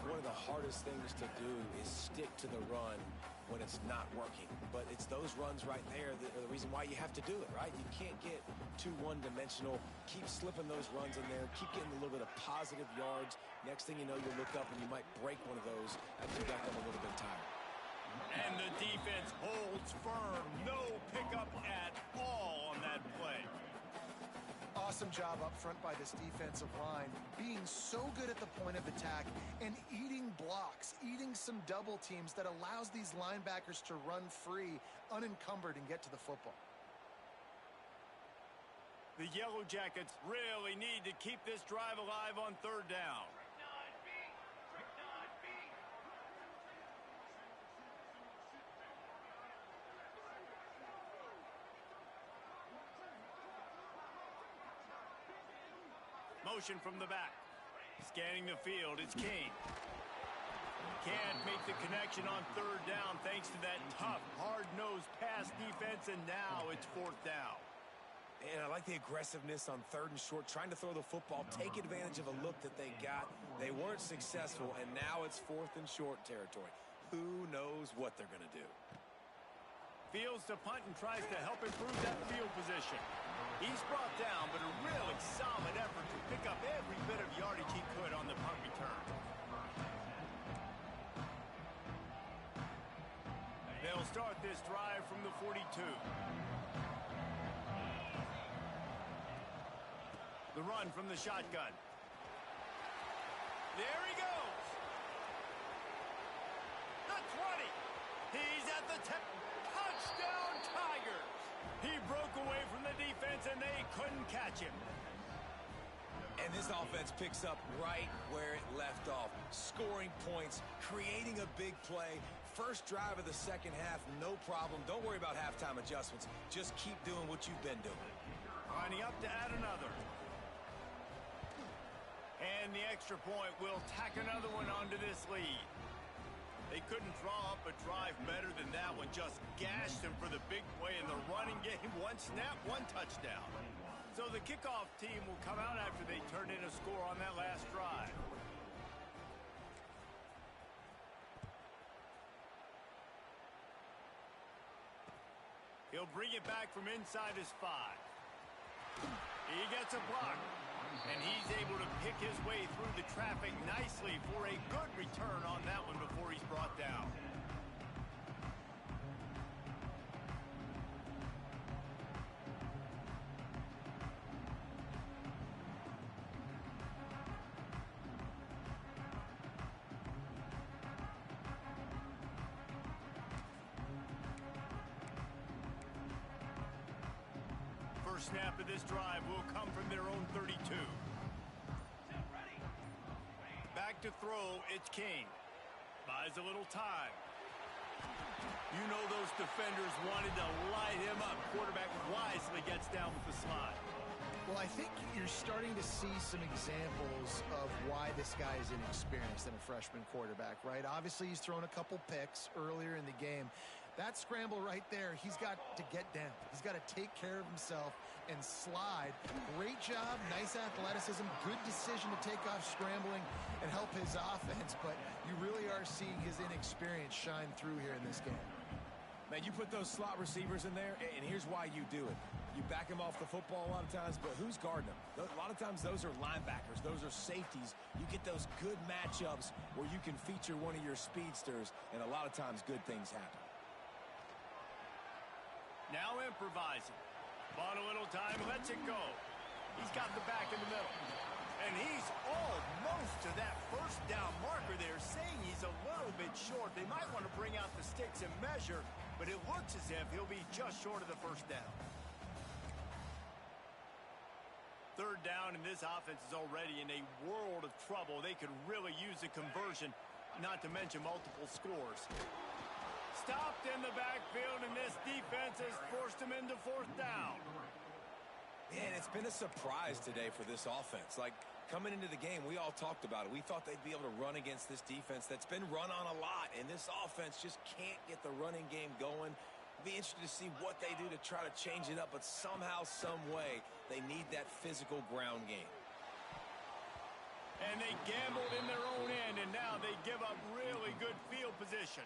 think one of the hardest things to do is stick to the run when it's not working. But it's those runs right there that are the reason why you have to do it, right? You can't get too one-dimensional. Keep slipping those runs in there. Keep getting a little bit of positive yards. Next thing you know, you'll look up and you might break one of those after you got them a little bit tired. And the defense holds firm. No pickup at all on that play. Awesome job up front by this defensive line, being so good at the point of attack and eating blocks, eating some double teams that allows these linebackers to run free, unencumbered, and get to the football. The Yellow Jackets really need to keep this drive alive on third down. Motion from the back. Scanning the field, it's King. Can't make the connection on third down thanks to that tough, hard-nosed pass defense, and now it's fourth down. And I like the aggressiveness on third and short, trying to throw the football, take advantage of a look that they got. They weren't successful, and now it's fourth and short territory. Who knows what they're going to do? Fields to punt and tries to help improve that field position. He's brought down, but a really solid effort to pick up every bit of yardage he could on the punt return. They'll start this drive from the 42. The run from the shotgun. There he goes. The 20. He's at the 10. Touchdown, Tigers! He broke away from the defense, and they couldn't catch him. And this offense picks up right where it left off. Scoring points, creating a big play. First drive of the second half, no problem. Don't worry about halftime adjustments. Just keep doing what you've been doing. Lining up to add another. And the extra point will tack another one onto this lead. They couldn't draw up a drive better than that one. Just gashed them for the big play in the running game. One snap, one touchdown. So the kickoff team will come out after they turn in a score on that last drive. He'll bring it back from inside his 5. He gets a block. And he's able to pick his way through the traffic nicely for a good return on that one before he's brought down. First snap of this drive will come from their own 32. Back to throw, it's King. Buys a little time. You know those defenders wanted to light him up. Quarterback wisely gets down with the slide. Well, I think you're starting to see some examples of why this guy is inexperienced in a freshman quarterback, right? Obviously, he's thrown a couple picks earlier in the game. That scramble right there, he's got to get down. He's got to take care of himself and slide. Great job, nice athleticism, good decision to take off scrambling and help his offense, but you really are seeing his inexperience shine through here in this game. Man, you put those slot receivers in there, and here's why you do it. You back them off the football a lot of times, but who's guarding them? A lot of times those are linebackers. Those are safeties. You get those good matchups where you can feature one of your speedsters, and a lot of times good things happen. Now improvising. Bought a little time, lets it go. He's got the back in the middle. And he's almost to that first down marker there, saying he's a little bit short. They might want to bring out the sticks and measure, but it looks as if he'll be just short of the first down. Third down, and this offense is already in a world of trouble. They could really use a conversion, not to mention multiple scores. Stopped in the backfield, and this defense has forced him into fourth down. Man, it's been a surprise today for this offense. Like, coming into the game, we all talked about it. We thought they'd be able to run against this defense that's been run on a lot, and this offense just can't get the running game going. It'll be interesting to see what they do to try to change it up, but somehow, some way, they need that physical ground game. And they gambled in their own end, and now they position.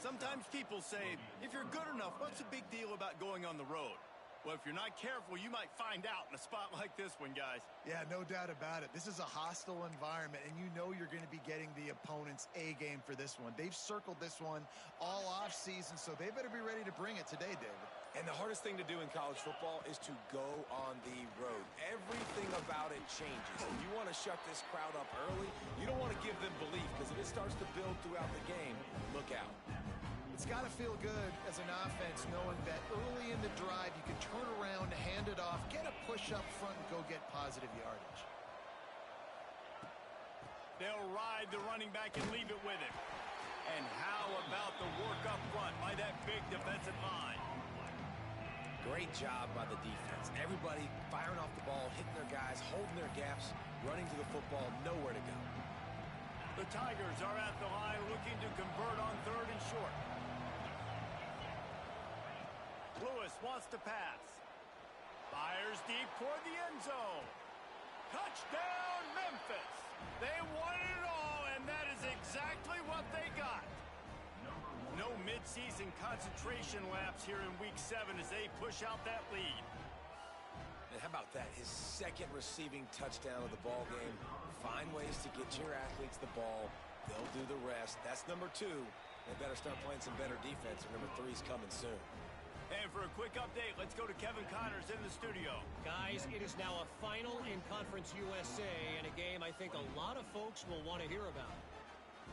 Sometimes people say, if you're good enough, what's the big deal about going on the road? Well, if you're not careful, you might find out in a spot like this one, guys. Yeah, no doubt about it. This is a hostile environment, and you know you're going to be getting the opponent's A game for this one. They've circled this one all offseason, so they better be ready to bring it today, David. And the hardest thing to do in college football is to go on the road. Everything about it changes. If you want to shut this crowd up early, you don't want to give them belief, because if it starts to build throughout the game, look out. It's got to feel good as an offense knowing that early in the drive you can turn around, hand it off, get a push up front, and go get positive yardage. They'll ride the running back and leave it with him. And how about the work up front by that big defensive line? Great job by the defense. Everybody firing off the ball, hitting their guys, holding their gaps, running to the football, nowhere to go. The Tigers are at the line looking to convert on 3rd and short. Lewis wants to pass. Fires deep toward the end zone. Touchdown, Memphis. They wanted it all, and that is exactly what they got. No midseason concentration laps here in Week 7 as they push out that lead. And how about that? His second receiving touchdown of the ball game. Find ways to get your athletes the ball. They'll do the rest. That's number 2. They better start playing some better defense, or number 3's coming soon. And for a quick update, let's go to Kevin Connors in the studio. Guys, it is now a final in Conference USA, and a game I think a lot of folks will want to hear about.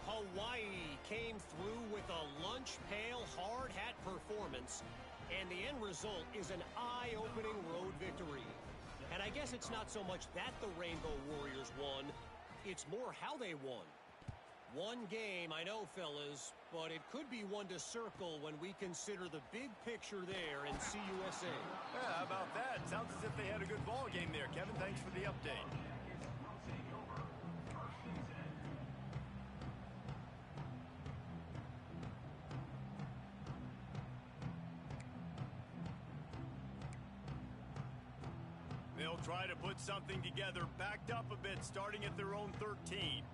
Hawaii came through with a lunch pail hard hat performance, and the end result is an eye-opening road victory. And I guess it's not so much that the Rainbow Warriors won, it's more how they won. One game, I know, fellas, but it could be one to circle when we consider the big picture there in CUSA. Yeah, how about that? Sounds as if they had a good ball game there, Kevin. Thanks for the update. They'll try to put something together, backed up a bit, starting at their own 13.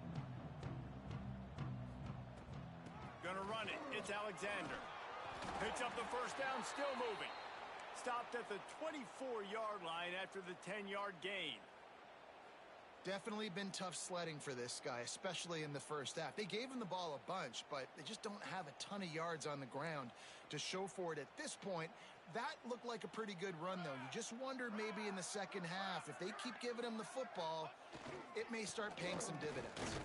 Gonna run it. It's Alexander. Picks up the first down, still moving. Stopped at the 24-yard line after the 10-yard gain. Definitely been tough sledding for this guy, especially in the first half. They gave him the ball a bunch, but they just don't have a ton of yards on the ground to show for it at this point. That looked like a pretty good run, though. You just wonder maybe in the second half, if they keep giving him the football, it may start paying some dividends.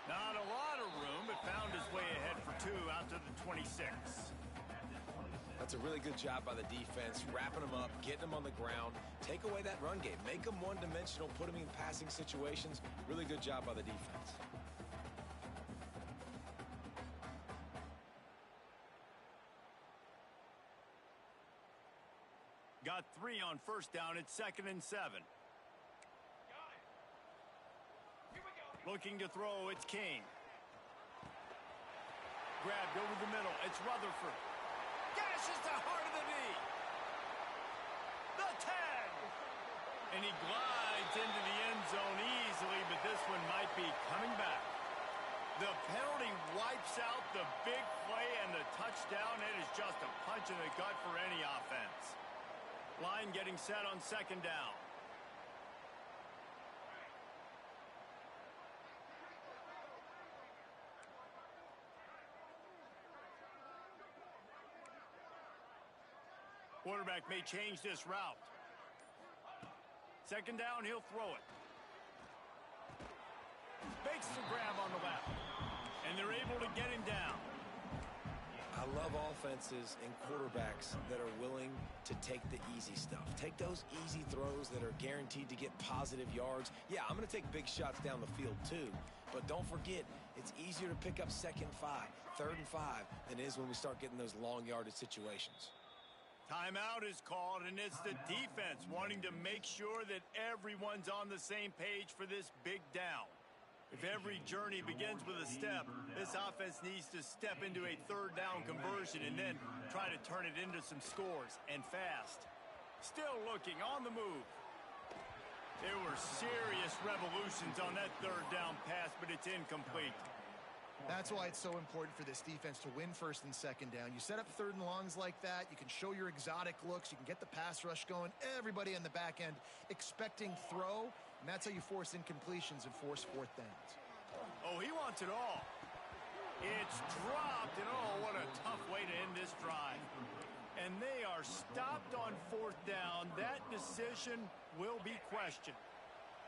Not a lot of room, but found his way ahead for 2 out to the 26. That's a really good job by the defense, wrapping them up, getting them on the ground. Take away that run game. Make them one-dimensional, put them in passing situations. Really good job by the defense. Got 3 on first down. It's 2nd and 7. Looking to throw, it's King. Grabbed over the middle, it's Rutherford. Gashes the heart of the knee. The 10! And he glides into the end zone easily, but this one might be coming back. The penalty wipes out the big play and the touchdown. It is just a punch in the gut for any offense. Line getting set on 2nd down. Quarterback may change this route. 2nd down, he'll throw it. Makes the grab on the left. And they're able to get him down. I love offenses and quarterbacks that are willing to take the easy stuff. Take those easy throws that are guaranteed to get positive yards. Yeah, I'm going to take big shots down the field too. But don't forget, it's easier to pick up 2nd and 5, 3rd and 5 than it is when we start getting those long yardage situations. Timeout is called, and it's the defense wanting to make sure that everyone's on the same page for this big down. If every journey begins with a step, this offense needs to step into a 3rd down conversion and then try to turn it into some scores, and fast. Still looking on the move. There were serious revolutions on that 3rd down pass, but it's incomplete. That's why it's so important for this defense to win first and second down. You set up third and longs like that. You can show your exotic looks. You can get the pass rush going. Everybody on the back end expecting throw, and that's how you force incompletions and force fourth downs. Oh, he wants it all. It's dropped, and oh, what a tough way to end this drive. And they are stopped on fourth down. That decision will be questioned.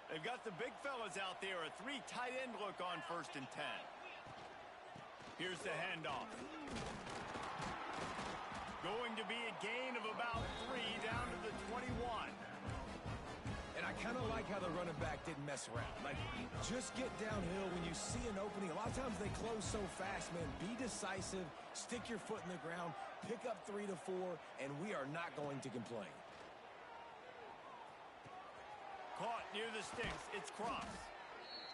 They've got the big fellas out there, a 3 tight end look on 1st and 10. Here's the handoff. Going to be a gain of about 3 down to the 21. And I kind of like how the running back didn't mess around. Like, just get downhill when you see an opening. A lot of times they close so fast, man. Be decisive, stick your foot in the ground, pick up 3 to 4, and we are not going to complain. Caught near the sticks. It's Cross.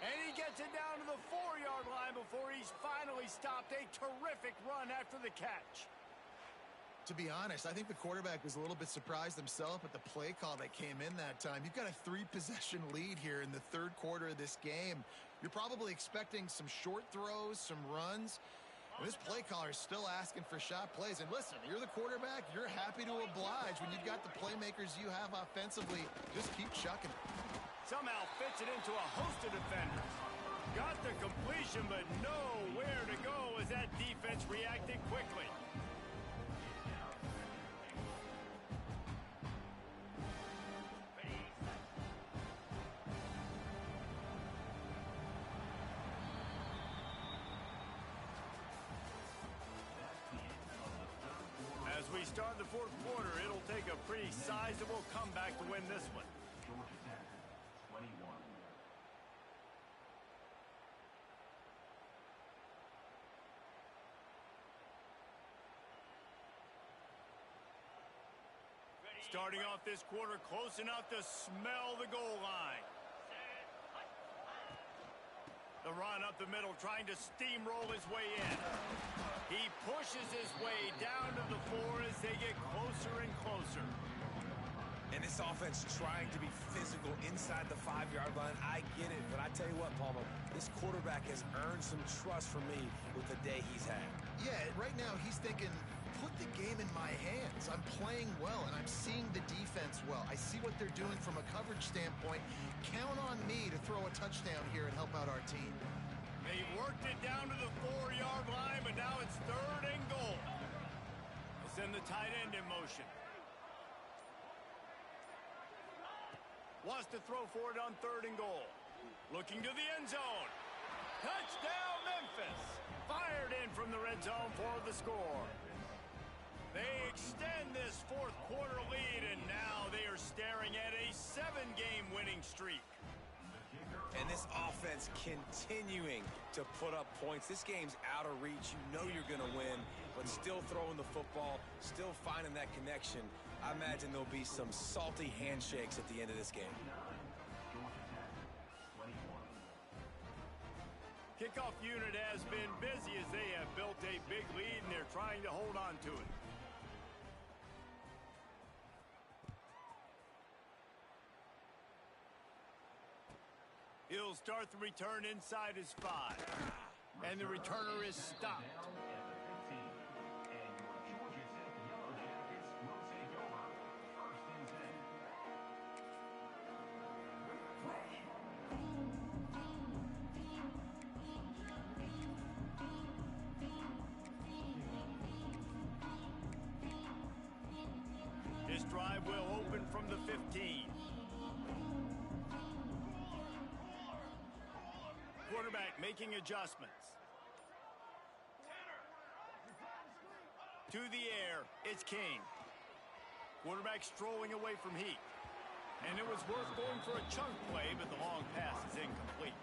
And he gets it down to the 4-yard line before he's finally stopped. A terrific run after the catch. To be honest, I think the quarterback was a little bit surprised himself at the play call that came in that time. You've got a 3-possession lead here in the third quarter of this game. You're probably expecting some short throws, some runs. And this play caller is still asking for shot plays. And listen, you're the quarterback. You're happy to oblige when you've got the playmakers you have offensively. Just keep chucking it. Somehow fits it into a host of defenders. Got the completion, but nowhere to go as that defense reacted quickly. As we start the fourth quarter, it'll take a pretty sizable comeback to win this one. Starting off this quarter close enough to smell the goal line. The run up the middle, trying to steamroll his way in. He pushes his way down to the 4 as they get closer and closer. And this offense trying to be physical inside the 5-yard line. I get it, but I tell you what, Palmer, this quarterback has earned some trust from me with the day he's had. Yeah, right now he's thinking, put the game in my hands. I'm playing well, and I'm seeing the defense well. I see what they're doing from a coverage standpoint. Count on me to throw a touchdown here and help out our team. They worked it down to the 4-yard line, but now it's 3rd and goal. They send the tight end in motion. Wants to throw for it on 3rd and goal. Looking to the end zone. Touchdown, Memphis. Fired in from the red zone for the score. They extend this fourth quarter lead, and now they are staring at a 7-game winning streak. And this offense continuing to put up points. This game's out of reach. You know you're going to win, but still throwing the football, still finding that connection. I imagine there'll be some salty handshakes at the end of this game. Kickoff unit has been busy as they have built a big lead, and they're trying to hold on to it. He'll start the return inside his 5. And the returner is stopped. This drive will open from the 15. Quarterback making adjustments. To the air, it's King. Quarterback strolling away from Heat. And it was worth going for a chunk play, but the long pass is incomplete.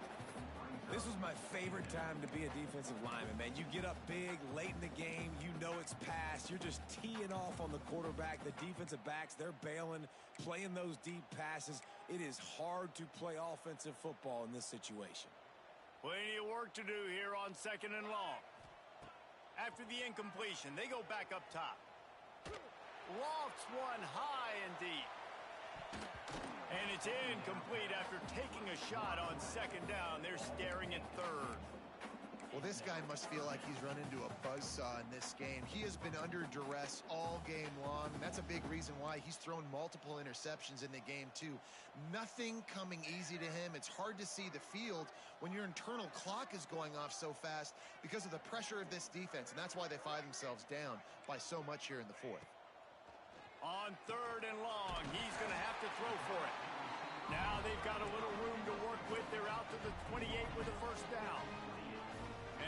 This was my favorite time to be a defensive lineman, man. You get up big, late in the game, you know it's past. You're just teeing off on the quarterback. The defensive backs, they're bailing, playing those deep passes. It is hard to play offensive football in this situation. Plenty of work to do here on 2nd and long. After the incompletion, they go back up top. Lofts one high and deep. And it's incomplete after taking a shot on 2nd down. They're staring at 3rd. Well, Well, this guy must feel like he's run into a buzzsaw in this game. He has been under duress all game long, and that's a big reason why he's thrown multiple interceptions in the game, too. Nothing coming easy to him. It's hard to see the field when your internal clock is going off so fast because of the pressure of this defense, and that's why they find themselves down by so much here in the fourth. On 3rd and long, he's going to have to throw for it. Now they've got a little room to work with. They're out to the 28 with a first down.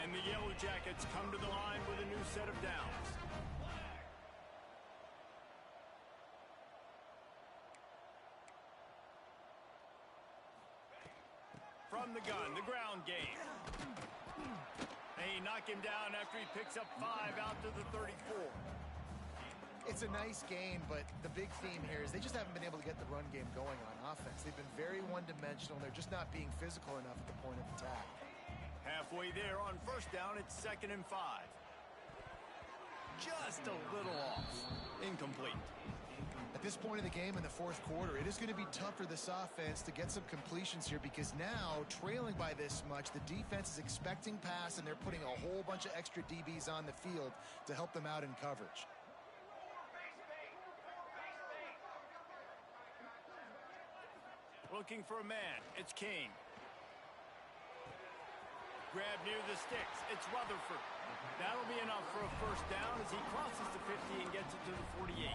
And the Yellow Jackets come to the line with a new set of downs. From the gun, the ground game. They knock him down after he picks up 5 out to the 34. It's a nice game, but the big theme here is they just haven't been able to get the run game going on offense. They've been very one-dimensional. They're just not being physical enough at the point of attack. Halfway there on first down, it's 2nd and 5. Just a little off. Incomplete. At this point in the game in the fourth quarter, it is going to be tough for this offense to get some completions here because now, trailing by this much, the defense is expecting pass and they're putting a whole bunch of extra DBs on the field to help them out in coverage. Looking for a man. It's King. Grab near the sticks. It's Rutherford. That'll be enough for a first down as he crosses the 50 and gets it to the 48.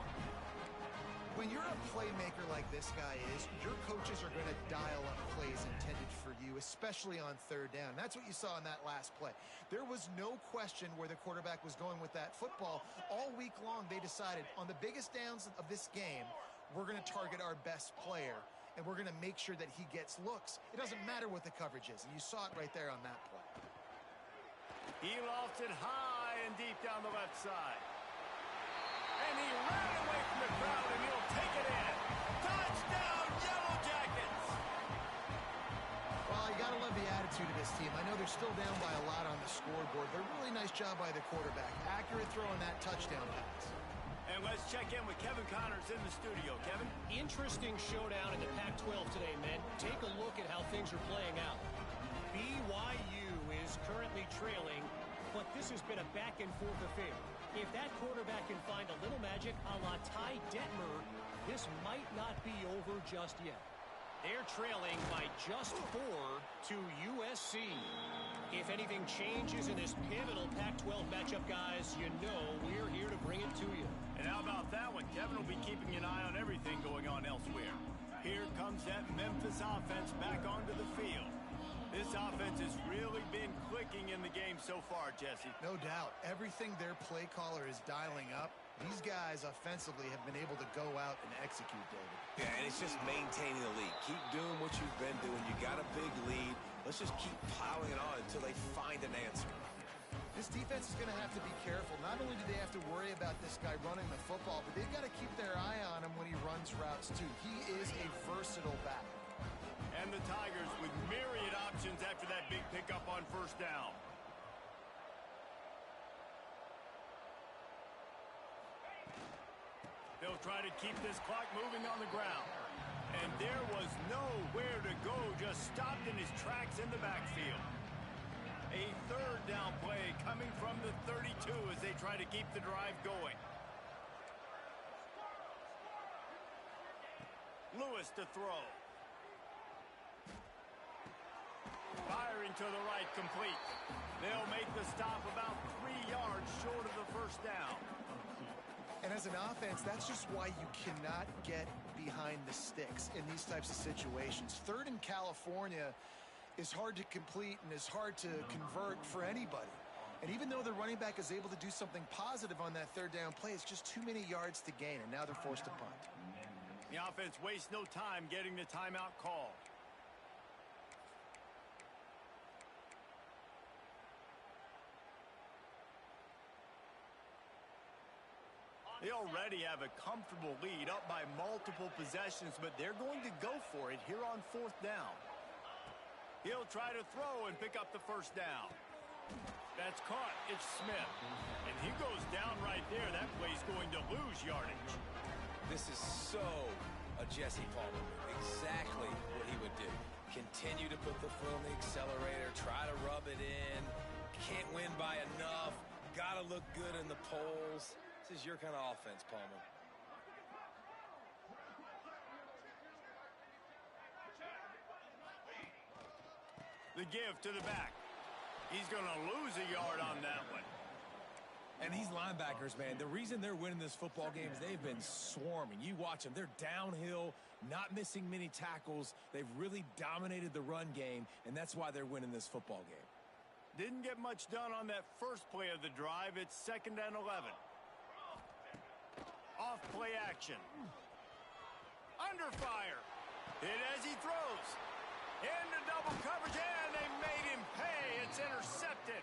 When you're a playmaker like this guy is, your coaches are going to dial up plays intended for you, especially on 3rd down. That's what you saw in that last play. There was no question where the quarterback was going with that football. All week long, they decided on the biggest downs of this game, we're going to target our best player, and we're going to make sure that he gets looks. It doesn't matter what the coverage is, and you saw it right there on that play. He lofts it high and deep down the left side. And he ran away from the crowd, and he'll take it in. Touchdown, Yellow Jackets! Well, you got to love the attitude of this team. I know they're still down by a lot on the scoreboard, but a really nice job by the quarterback. Accurate throw on that touchdown pass. And let's check in with Kevin Connors in the studio. Kevin? Interesting showdown in the Pac-12 today, men. Take a look at how things are playing out. BYU is currently trailing, but this has been a back-and-forth affair. If that quarterback can find a little magic a la Ty Detmer, this might not be over just yet. They're trailing by just 4 to USC. If anything changes in this pivotal Pac-12 matchup, guys, you know we're here to bring it to you. And how about that one? Kevin will be keeping an eye on everything going on elsewhere. Here comes that Memphis offense back onto the field. This offense has really been clicking in the game so far, Jesse. No doubt. Everything their play caller is dialing up, these guys offensively have been able to go out and execute, David. Yeah, and it's just maintaining the lead. Keep doing what you've been doing. You got a big lead. Let's just keep piling it on until they find an answer. This defense is going to have to be careful. Not only do they have to worry about this guy running the football, but they've got to keep their eye on him when he runs routes, too. He is a versatile back. And the Tigers with myriad options after that big pickup on first down. They'll try to keep this clock moving on the ground. And there was nowhere to go, just stopped in his tracks in the backfield. A 3rd down play coming from the 32 as they try to keep the drive going. Lewis to throw. Firing to the right, complete. They'll make the stop about 3 yards short of the first down. And as an offense, that's just why you cannot get behind the sticks in these types of situations. 3rd in California is hard to complete and is hard to convert for anybody. And even though the running back is able to do something positive on that 3rd down play, it's just too many yards to gain, and now they're forced to punt. The offense wastes no time getting the timeout call. They already have a comfortable lead up by multiple possessions, but they're going to go for it here on 4th down. He'll try to throw and pick up the first down. That's caught. It's Smith. And he goes down right there. That play's going to lose yardage. This is so a Jesse Palmer move. Exactly what he would do. Continue to put the foot on the accelerator, try to rub it in. by enough. Got to look good in the polls. This is your kind of offense, Palmer. The give to the back. He's going to lose a yard on that one. And these linebackers, man, the reason they're winning this football game is they've been swarming. You watch them. They're downhill, not missing many tackles. They've really dominated the run game, and that's why they're winning this football game. Didn't get much done on that first play of the drive. It's 2nd and 11. Off play action. Under fire. Hit as he throws. Into double coverage, and they made him pay. It's intercepted.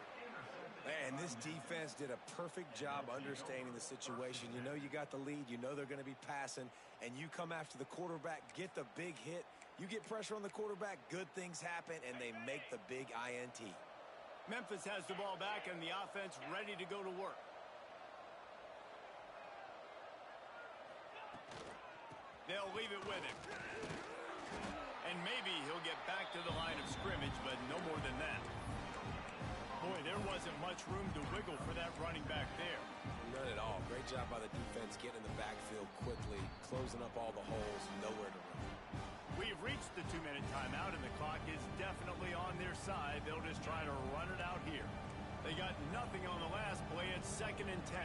And this defense did a perfect job understanding the situation. You know you got the lead. You know they're going to be passing. And you come after the quarterback, get the big hit. You get pressure on the quarterback, good things happen, and they make the big INT. Memphis has the ball back, and the offense ready to go to work. They'll leave it with him. And maybe he'll get back to the line of scrimmage, but no more than that. Boy, there wasn't much room to wiggle for that running back there. None at all. Great job by the defense getting in the backfield quickly, closing up all the holes, nowhere to run. We've reached the 2-minute timeout, and the clock is definitely on their side. They'll just try to run it out here. They got nothing on the last play. It's 2nd and 10.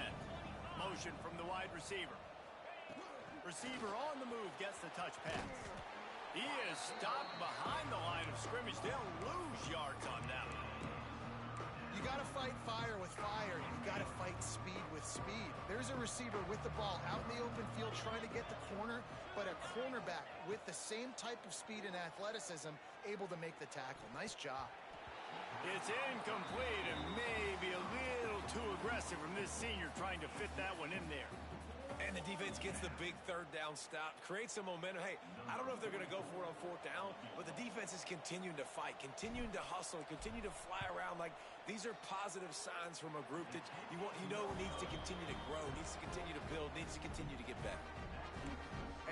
Motion from the wide receiver. Receiver on the move gets the touch pass. He is stopped behind the line of scrimmage. They'll lose yards on that one. You got to fight fire with fire. You got to fight speed with speed. There's a receiver with the ball out in the open field trying to get the corner, but a cornerback with the same type of speed and athleticism able to make the tackle. Nice job. It's incomplete and maybe a little too aggressive from this senior trying to fit that one in there. And the defense gets the big 3rd down stop, creates some momentum. Hey, I don't know if they're going to go for it on 4th down, but the defense is continuing to fight, continuing to hustle, continue to fly around. Like, these are positive signs from a group that you know needs to continue to grow, needs to continue to build, needs to continue to get better.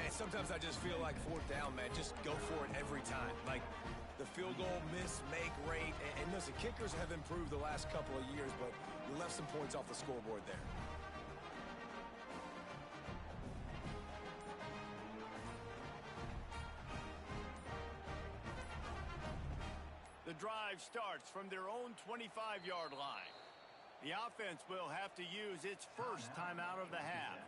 And sometimes I just feel like 4th down, man, just go for it every time. Like, the field goal miss, make rate. And listen, kickers have improved the last couple of years, but you left some points off the scoreboard there. The drive starts from their own 25-yard line. The offense will have to use its first timeout of the half.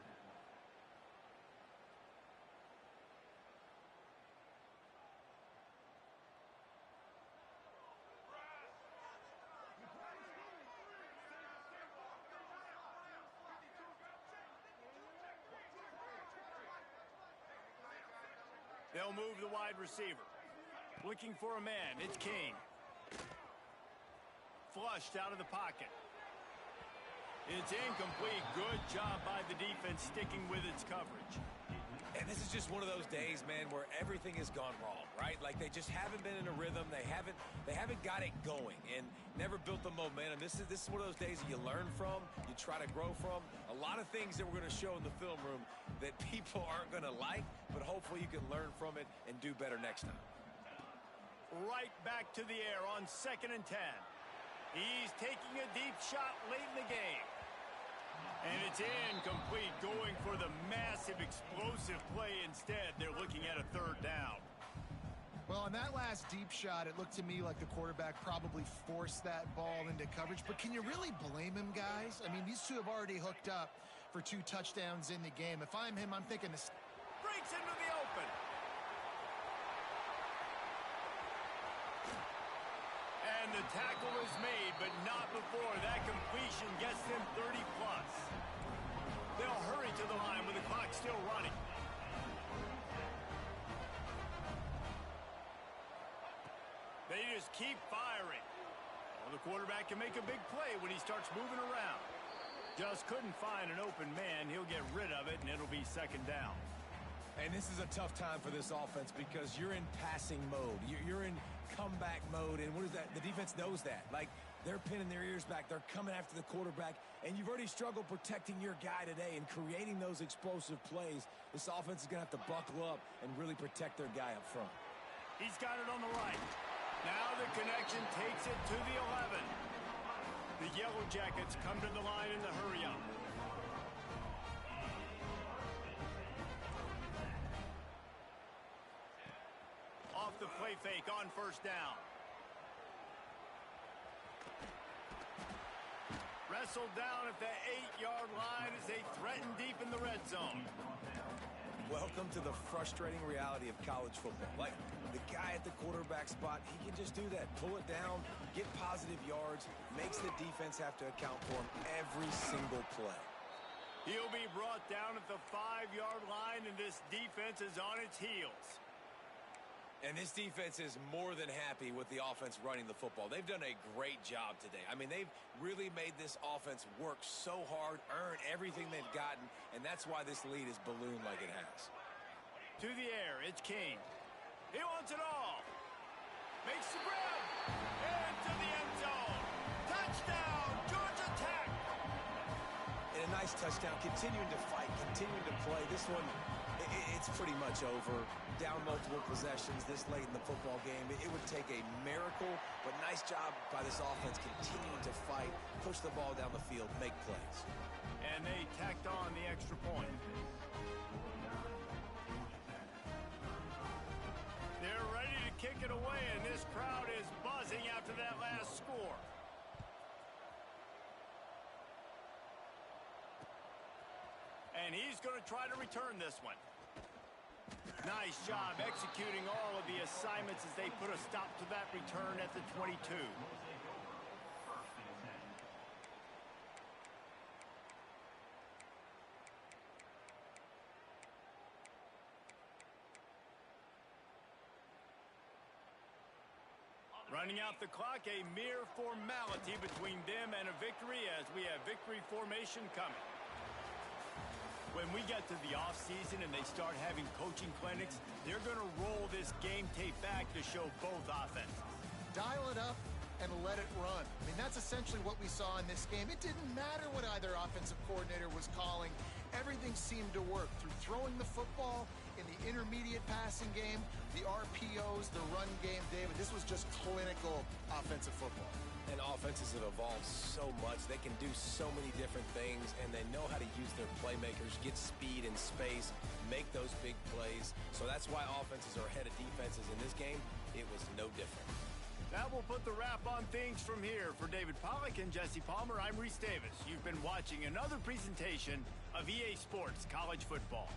They'll move the wide receiver. Looking for a man. It's King. Flushed out of the pocket. It's incomplete. Good job by the defense sticking with its coverage. And this is just one of those days, man, where everything has gone wrong, right? Like, they just haven't been in a rhythm. They haven't got it going and never built the momentum. This is one of those days that you learn from, you try to grow from. A lot of things that we're going to show in the film room that people aren't going to like, but hopefully you can learn from it and do better next time. Right back to the air on 2nd and 10. He's taking a deep shot late in the game. And it's incomplete, going for the massive explosive play instead. They're looking at a 3rd down. Well, on that last deep shot, it looked to me like the quarterback probably forced that ball into coverage. But can you really blame him, guys? I mean, these two have already hooked up for 2 touchdowns in the game. If I'm him, I'm thinking this. Breaks into the open. And the tackle is made, but not before that completion gets them 30-plus. They'll hurry to the line with the clock still running. They just keep firing. Well, the quarterback can make a big play when he starts moving around. Just couldn't find an open man. He'll get rid of it, and it'll be 2nd down. And this is a tough time for this offense because you're in passing mode. You're in comeback mode, and what is that? The defense knows that. Like, they're pinning their ears back. They're coming after the quarterback, and you've already struggled protecting your guy today and creating those explosive plays. This offense is going to have to buckle up and really protect their guy up front. He's got it on the right. Now the connection takes it to the 11. The yellow Yellow Jackets come to the line in the hurry-up. Off the play fake on first down. Wrestled down at the 8-yard line as they threaten deep in the red zone. Welcome to the frustrating reality of college football. Like, the guy at the quarterback spot, he can just do that. Pull it down, get positive yards, makes the defense have to account for him every single play. He'll be brought down at the 5-yard line, and this defense is on its heels. And this defense is more than happy with the offense running the football. They've done a great job today. I mean, they've really made this offense work so hard, earn everything they've gotten, and that's why this lead is ballooned like it has. To the air, it's King. He wants it all. Makes the grab. Into the end zone. Touchdown, Georgia Tech. And a nice touchdown, continuing to fight, continuing to play. This one, it's pretty much over. Down multiple possessions this late in the football game. It would take a miracle, but nice job by this offense continuing to fight, push the ball down the field, make plays. And they tacked on the extra point. They're ready to kick it away, and this crowd is buzzing after that last score. And he's going to try to return this one. Nice job executing all of the assignments as they put a stop to that return at the 22. Running out the clock, a mere formality between them and a victory as we have victory formation coming. When we get to the offseason and they start having coaching clinics, they're going to roll this game tape back to show both offenses. Dial it up and let it run. I mean, that's essentially what we saw in this game. It didn't matter what either offensive coordinator was calling. Everything seemed to work through throwing the football, in the intermediate passing game, the RPOs, the run game, David. This was just clinical offensive football. And offenses have evolved so much. They can do so many different things, and they know how to use their playmakers, get speed and space, make those big plays. So that's why offenses are ahead of defenses. In this game, it was no different. That will put the wrap on things from here. For David Pollack and Jesse Palmer, I'm Reese Davis. You've been watching another presentation of EA Sports College Football.